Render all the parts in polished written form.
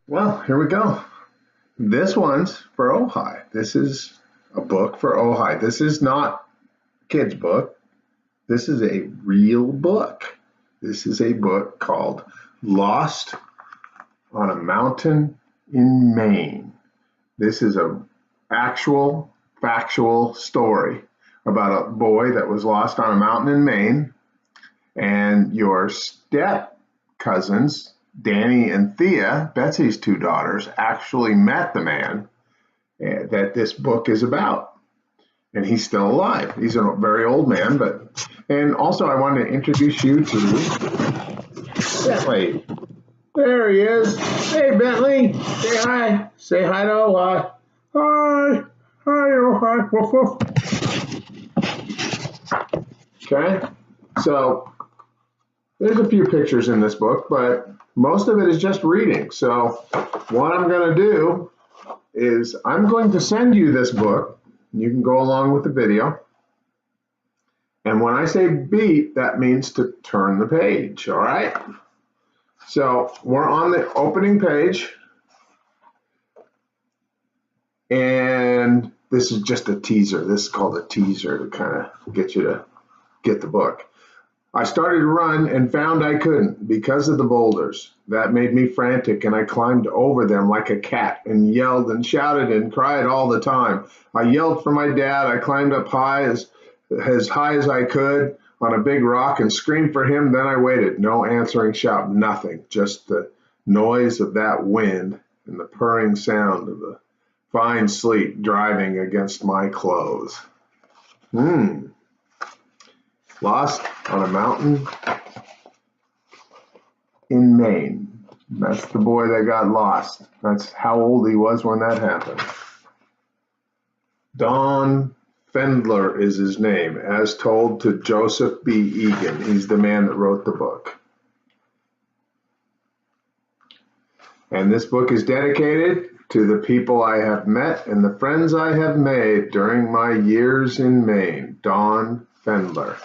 Well, here we go. This one's for Ojai. This is a book for Ojai. This is not a kid's book. This is a real book. This is a book called Lost on a Mountain in Maine. This is a actual factual story about a boy that was lost on a mountain in Maine, and your step cousins, Danny and Thea, Betsy's two daughters, actually met the man that this book is about. And he's still alive. He's a very old man, and also I wanted to introduce you to Bentley. There he is. Hey, Bentley. Say hi. Say hi to Ojai. Hi. Hi, Ojai. Woof, woof. Okay. So there's a few pictures in this book, but most of it is just reading. So what I'm going to do is I'm going to send you this book. You can go along with the video. And when I say beat, that means to turn the page, all right? So we're on the opening page. And this is just a teaser. This is called a teaser to kind of get you to get the book. I started to run and found I couldn't because of the boulders. That made me frantic, and I climbed over them like a cat and yelled and shouted and cried all the time. I yelled for my dad. I climbed up as high as I could on a big rock and screamed for him. Then I waited. No answering shout, nothing. Just the noise of that wind and the purring sound of the fine sleet driving against my clothes. Lost on a mountain in Maine. That's the boy that got lost. That's how old he was when that happened. Don Fendler is his name, as told to Joseph B. Egan. He's the man that wrote the book. And this book is dedicated to the people I have met and the friends I have made during my years in Maine. Don Fendler.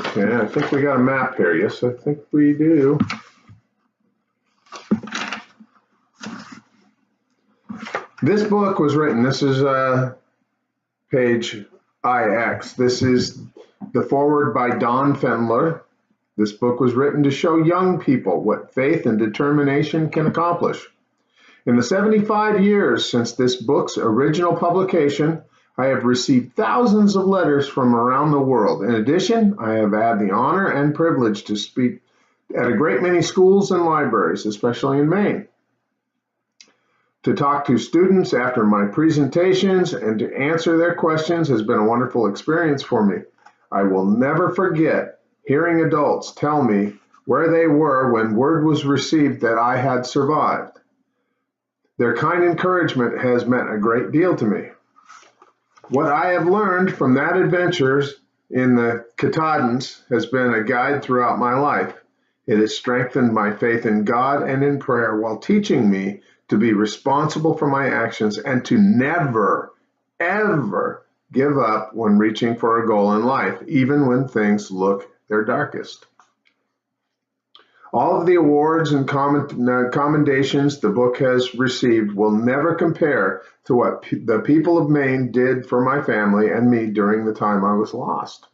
Okay, I think we got a map here. Yes, I think we do. This book was written, this is page IX. This is the foreword by Don Fendler. This book was written to show young people what faith and determination can accomplish. In the 75 years since this book's original publication, I have received thousands of letters from around the world. In addition, I have had the honor and privilege to speak at a great many schools and libraries, especially in Maine. To talk to students after my presentations and to answer their questions has been a wonderful experience for me. I will never forget hearing adults tell me where they were when word was received that I had survived. Their kind encouragement has meant a great deal to me. What I have learned from that adventures in the Katahdins has been a guide throughout my life. It has strengthened my faith in God and in prayer while teaching me to be responsible for my actions and to never, ever give up when reaching for a goal in life, even when things look their darkest. All of the awards and commendations the book has received will never compare to what the people of Maine did for my family and me during the time I was lost.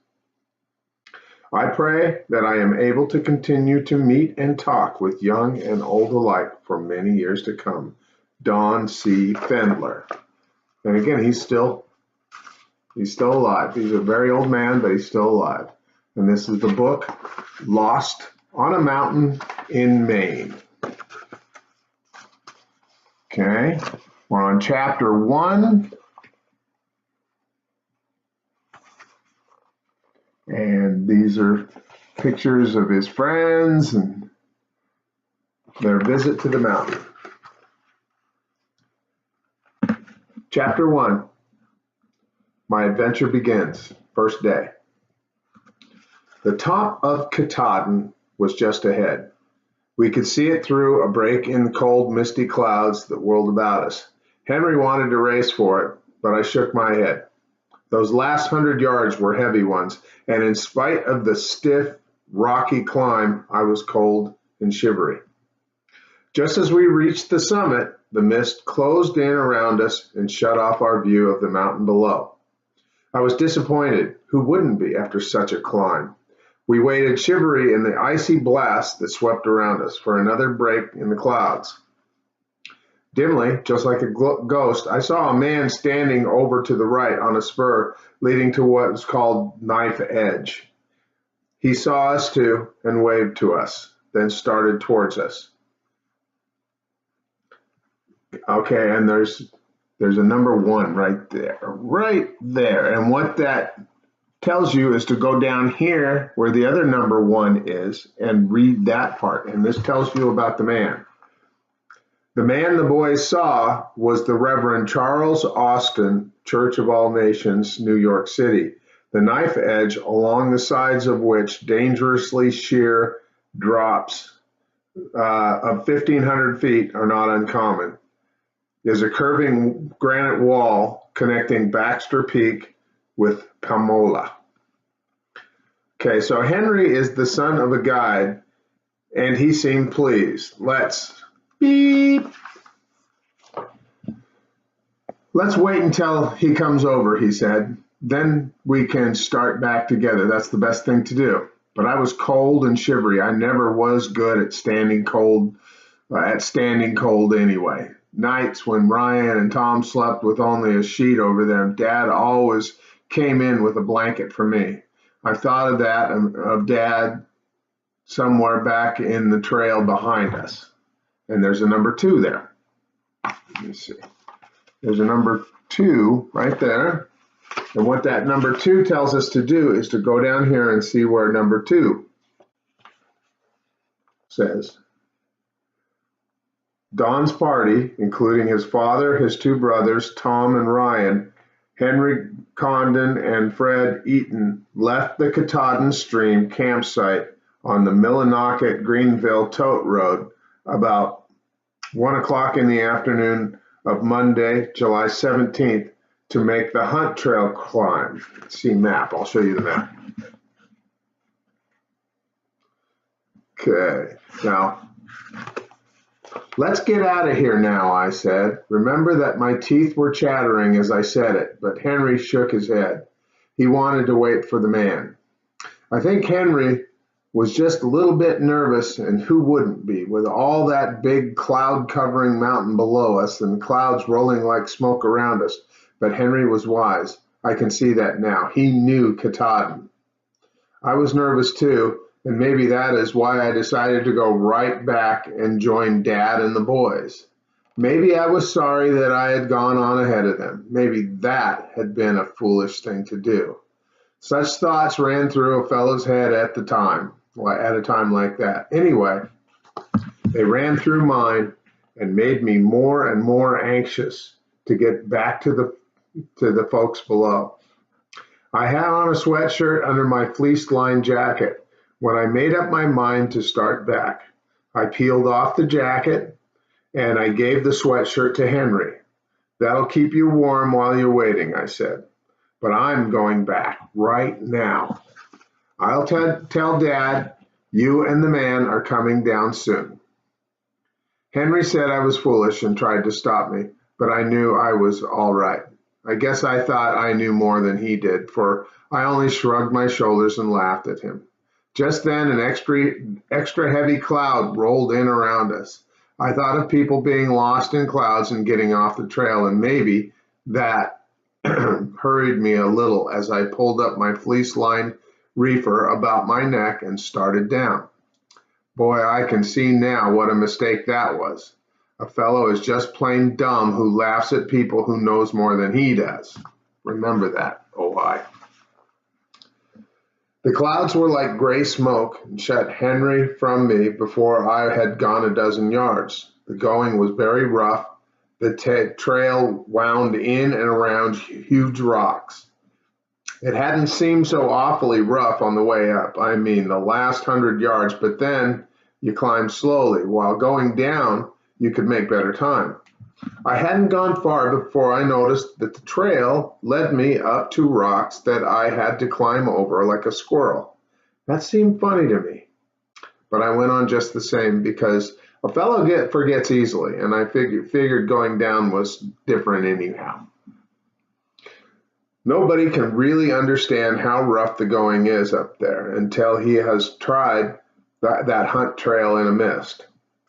I pray that I am able to continue to meet and talk with young and old alike for many years to come. Don C. Fendler. And again, he's still alive. He's a very old man, but he's still alive. And this is the book, Lost on a Mountain in Maine. Okay, we're on chapter 1. And these are pictures of his friends and their visit to the mountain. Chapter 1. My adventure begins. First day. The top of Katahdin was just ahead. We could see it through a break in the cold, misty clouds that whirled about us. Henry wanted to race for it, but I shook my head. Those last 100 yards were heavy ones, and in spite of the stiff rocky climb, I was cold and shivery. Just as we reached the summit, the mist closed in around us and shut off our view of the mountain below. I was disappointed. Who wouldn't be after such a climb? We waited shivery in the icy blast that swept around us for another break in the clouds. Dimly, just like a ghost, I saw a man standing over to the right on a spur leading to what was called Knife Edge. He saw us too and waved to us, then started towards us. Okay, and there's a number 1 right there. And what that tells you is to go down here where the other number 1 is and read that part. And this tells you about the man. The man the boys saw was the Reverend Charles Austin, Church of All Nations, New York City. The knife edge along the sides of which dangerously sheer drops of 1,500 feet are not uncommon. Is a curving granite wall connecting Baxter Peak with Pamola. Okay, so Henry is the son of a guide, and he seemed pleased. Let's wait until he comes over, he said. Then we can start back together. That's the best thing to do. But I was cold and shivery. I never was good at standing cold anyway. Nights when Ryan and Tom slept with only a sheet over them, Dad always came in with a blanket for me. I thought of that, of Dad somewhere back in the trail behind us. And there's a number 2 there. Let me see. There's a number 2 right there. And what that number 2 tells us to do is to go down here and see where number 2 says. Don's party, including his father, his 2 brothers, Tom and Ryan, Henry Condon, and Fred Eaton, left the Katahdin Stream campsite on the Millinocket Greenville Tote Road about 1 o'clock in the afternoon of Monday, July 17th, to make the Hunt Trail climb. See map. I'll show you the map. Okay, now let's get out of here now, I said. Remember that my teeth were chattering as I said it, but Henry shook his head. He wanted to wait for the man. I think Henry was just a little bit nervous, and who wouldn't be, with all that big cloud-covering mountain below us and the clouds rolling like smoke around us. But Henry was wise. I can see that now. He knew Katahdin. I was nervous too, and maybe that is why I decided to go right back and join Dad and the boys. Maybe I was sorry that I had gone on ahead of them. Maybe that had been a foolish thing to do. Such thoughts ran through a fellow's head at a time like that. Anyway, they ran through mine and made me more and more anxious to get back to the folks below. I had on a sweatshirt under my fleece-lined jacket when I made up my mind to start back. I peeled off the jacket and I gave the sweatshirt to Henry. That'll keep you warm while you're waiting, I said. But I'm going back right now. I'll tell Dad you and the man are coming down soon. Henry said I was foolish and tried to stop me, but I knew I was all right. I guess I thought I knew more than he did, for I only shrugged my shoulders and laughed at him. Just then an extra heavy cloud rolled in around us. I thought of people being lost in clouds and getting off the trail, and maybe that hurried me a little as I pulled up my fleece-lined reefer about my neck and started down. Boy, I can see now what a mistake that was. A fellow is just plain dumb who laughs at people who knows more than he does. Remember that, oh I. The clouds were like gray smoke and shut Henry from me before I had gone a dozen yards. The going was very rough. The trail wound in and around huge rocks. It hadn't seemed so awfully rough on the way up. I mean, the last 100 yards, but then you climbed slowly. While going down, you could make better time. I hadn't gone far before I noticed that the trail led me up to rocks that I had to climb over like a squirrel. That seemed funny to me, but I went on just the same because a fellow forgets easily, and I figured going down was different anyhow. Nobody can really understand how rough the going is up there until he has tried that hunt trail in a mist.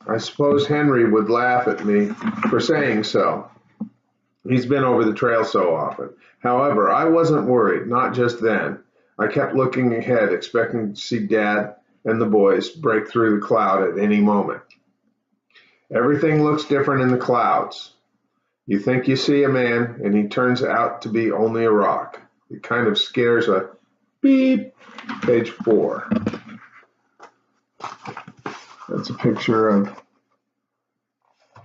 I suppose Henry would laugh at me for saying so. He's been over the trail so often. However, I wasn't worried, not just then. I kept looking ahead, expecting to see Dad and the boys break through the cloud at any moment. Everything looks different in the clouds. You think you see a man, and he turns out to be only a rock. It kind of scares a beep. Page 4. That's a picture of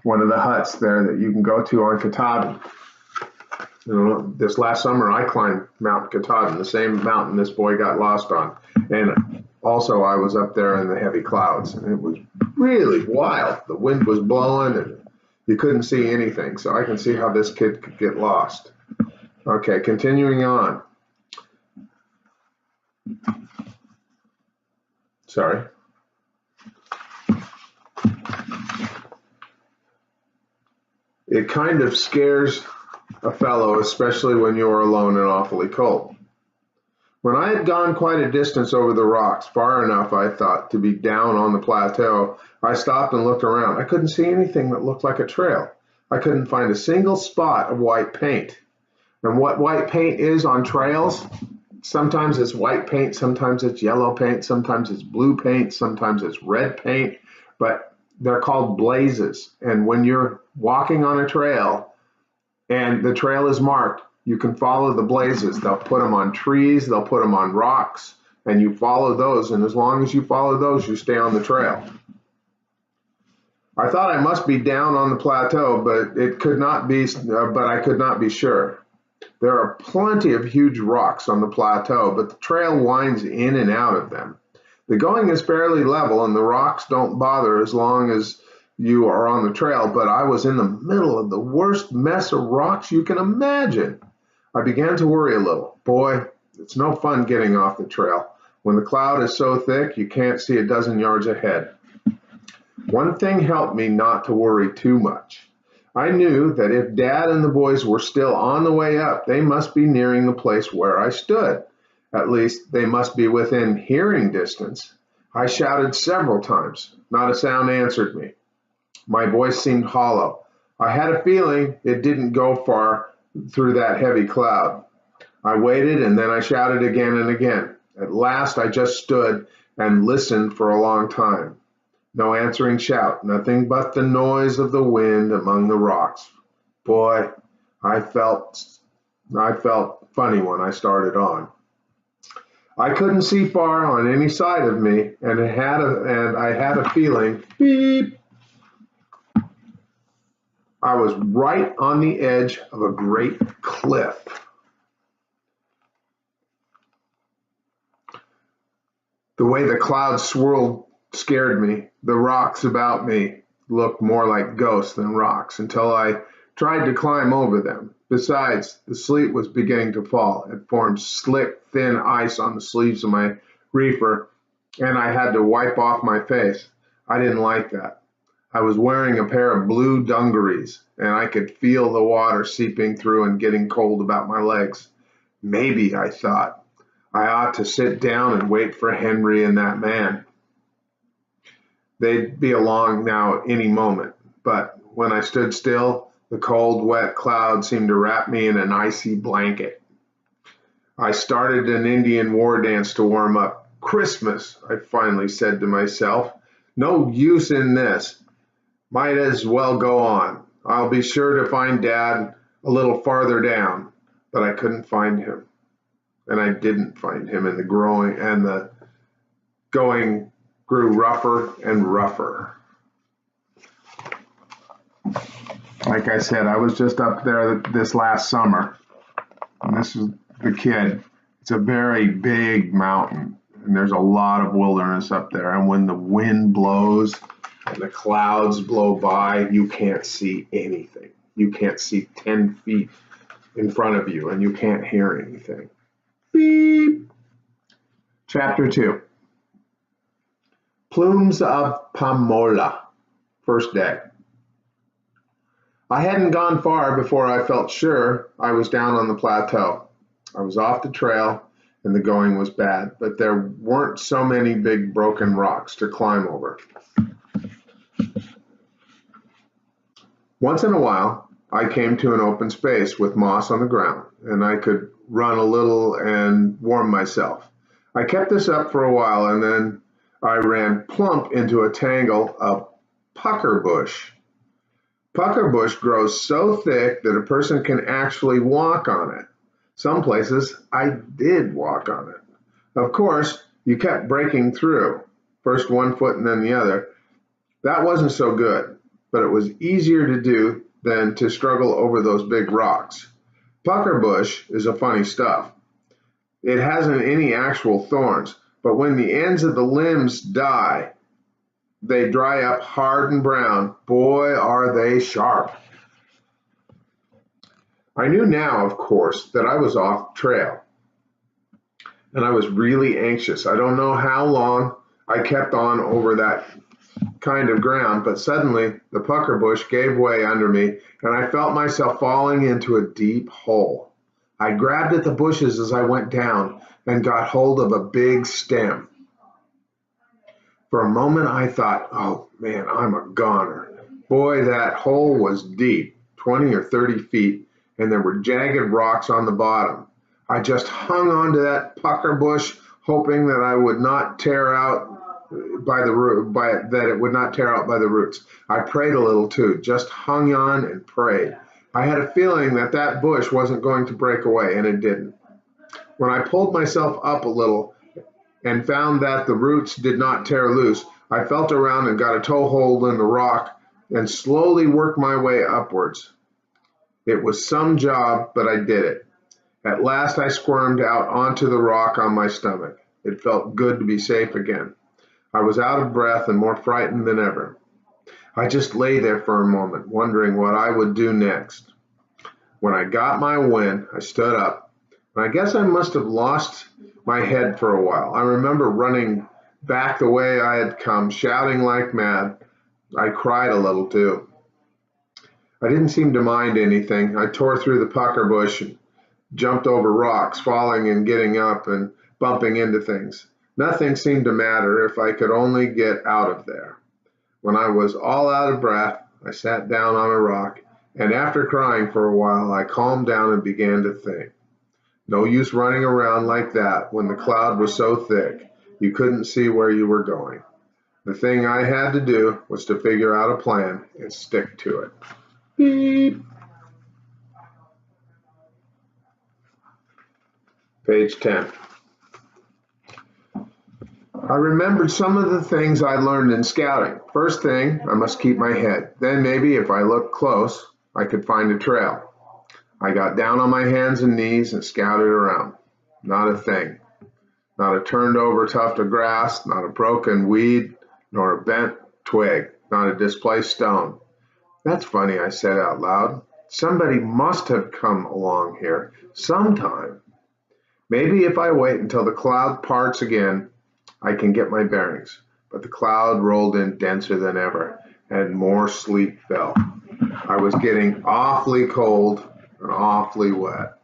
one of the huts there that you can go to on Katahdin. You know, this last summer I climbed Mount Katahdin, the same mountain this boy got lost on. And also I was up there in the heavy clouds, and it was really wild. The wind was blowing and you couldn't see anything, so I can see how this kid could get lost. Okay, continuing on. Sorry. It kind of scares a fellow, especially when you're alone and awfully cold. When I had gone quite a distance over the rocks, far enough, I thought, to be down on the plateau, I stopped and looked around. I couldn't see anything that looked like a trail. I couldn't find a single spot of white paint. And what white paint is on trails, sometimes it's white paint, sometimes it's yellow paint, sometimes it's blue paint, sometimes it's red paint, but they're called blazes. And when you're walking on a trail and the trail is marked, you can follow the blazes. They'll put them on trees, they'll put them on rocks, and you follow those. And as long as you follow those, you stay on the trail. I thought I must be down on the plateau, but it could not be. But I could not be sure. There are plenty of huge rocks on the plateau, but the trail winds in and out of them. The going is fairly level, and the rocks don't bother as long as you are on the trail. But I was in the middle of the worst mess of rocks you can imagine. I began to worry a little. Boy, it's no fun getting off the trail when the cloud is so thick you can't see a dozen yards ahead. One thing helped me not to worry too much. I knew that if Dad and the boys were still on the way up, they must be nearing the place where I stood. At least they must be within hearing distance. I shouted several times. Not a sound answered me. My voice seemed hollow. I had a feeling it didn't go far through that heavy cloud. I waited, and then I shouted again and again. At last I just stood and listened for a long time. No answering shout, nothing but the noise of the wind among the rocks. Boy, I felt funny when I started on. I couldn't see far on any side of me, and I had a feeling, beep. I was right on the edge of a great cliff. The way the clouds swirled scared me. The rocks about me looked more like ghosts than rocks until I tried to climb over them. Besides, the sleet was beginning to fall. It formed slick, thin ice on the sleeves of my reefer, and I had to wipe off my face. I didn't like that. I was wearing a pair of blue dungarees, and I could feel the water seeping through and getting cold about my legs. Maybe, I thought, I ought to sit down and wait for Henry and that man. They'd be along now any moment, but when I stood still, the cold, wet cloud seemed to wrap me in an icy blanket. I started an Indian war dance to warm up. Christmas, I finally said to myself. No use in this. Might as well go on. I'll be sure to find Dad a little farther down, but I couldn't find him. And I didn't find him, and the going grew rougher and rougher. Like I said, I was just up there this last summer, and this is the kid. It's a very big mountain, and there's a lot of wilderness up there. And when the wind blows and the clouds blow by, you can't see anything. You can't see 10 feet in front of you, and you can't hear anything. Beep. Chapter 2. Plumes of Pomola. First day. I hadn't gone far before I felt sure I was down on the plateau. I was off the trail and the going was bad, but there weren't so many big broken rocks to climb over. Once in a while, I came to an open space with moss on the ground, and I could run a little and warm myself. I kept this up for a while, and then I ran plump into a tangle of pucker bush. Pucker bush grows so thick that a person can actually walk on it. Some places I did walk on it. Of course, you kept breaking through, first one foot and then the other. That wasn't so good, but it was easier to do than to struggle over those big rocks. Pucker bush is a funny stuff. It hasn't any actual thorns, but when the ends of the limbs die, they dry up hard and brown. Boy, are they sharp. I knew now, of course, that I was off trail, and I was really anxious. I don't know how long I kept on over that kind of ground, but suddenly the pucker bush gave way under me, and I felt myself falling into a deep hole. I grabbed at the bushes as I went down and got hold of a big stem. For a moment I thought, oh man, I'm a goner. Boy, that hole was deep, 20 or 30 feet, and there were jagged rocks on the bottom. I just hung onto that pucker bush, hoping that I would not tear out that it would not tear out by the roots. I prayed a little too, just hung on and prayed. I had a feeling that that bush wasn't going to break away, and it didn't. When I pulled myself up a little and found that the roots did not tear loose, I felt around and got a toehold in the rock and slowly worked my way upwards. It was some job, but I did it. At last I squirmed out onto the rock on my stomach. It felt good to be safe again. I was out of breath and more frightened than ever. I just lay there for a moment, wondering what I would do next. When I got my wind, I stood up, and I guess I must have lost my head for a while. I remember running back the way I had come, shouting like mad. I cried a little too. I didn't seem to mind anything. I tore through the pucker bush and jumped over rocks, falling and getting up and bumping into things. Nothing seemed to matter if I could only get out of there. When I was all out of breath, I sat down on a rock, and after crying for a while, I calmed down and began to think. No use running around like that when the cloud was so thick you couldn't see where you were going. The thing I had to do was to figure out a plan and stick to it. Beep. Page 10. I remembered some of the things I learned in scouting. First thing, I must keep my head. Then maybe if I looked close, I could find a trail. I got down on my hands and knees and scouted around. Not a thing. Not a turned over tuft of grass, not a broken weed, nor a bent twig, not a displaced stone. That's funny, I said out loud. Somebody must have come along here sometime. Maybe if I wait until the cloud parts again, I can get my bearings. But the cloud rolled in denser than ever, and more sleet fell. I was getting awfully cold and awfully wet.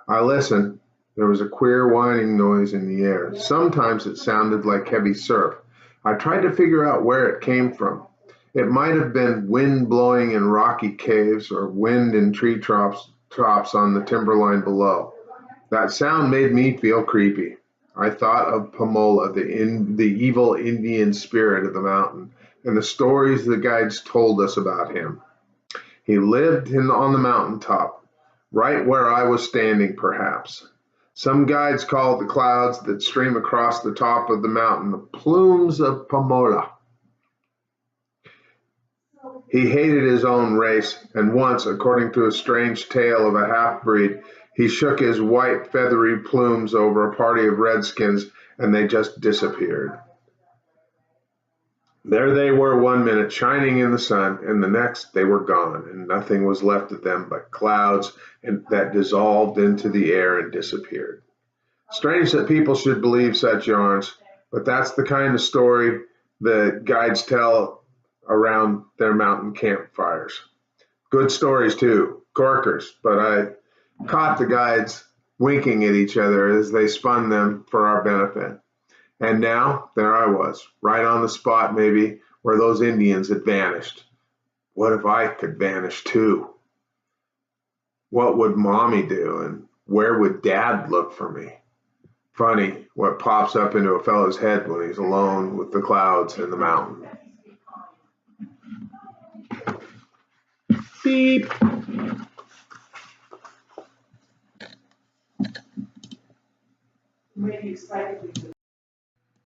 I listened. There was a queer whining noise in the air. Sometimes it sounded like heavy surf. I tried to figure out where it came from. It might have been wind blowing in rocky caves or wind in tree tops on the timberline below. That sound made me feel creepy. I thought of Pomola, the evil Indian spirit of the mountain, and the stories the guides told us about him. He lived on the mountaintop, right where I was standing, perhaps. Some guides called the clouds that stream across the top of the mountain the plumes of Pomola. He hated his own race, and once, according to a strange tale of a half-breed, he shook his white feathery plumes over a party of redskins, and they just disappeared. There they were one minute, shining in the sun, and the next they were gone, and nothing was left of them but clouds that dissolved into the air and disappeared. Strange that people should believe such yarns. But that's the kind of story that guides tell around their mountain campfires. Good stories too, corkers, but I caught the guides winking at each other as they spun them for our benefit. And now there I was, right on the spot maybe where those Indians had vanished. What if I could vanish too? What would mommy do, and where would dad look for me? Funny what pops up into a fellow's head when he's alone with the clouds and the mountain. Beep. Maybe excited.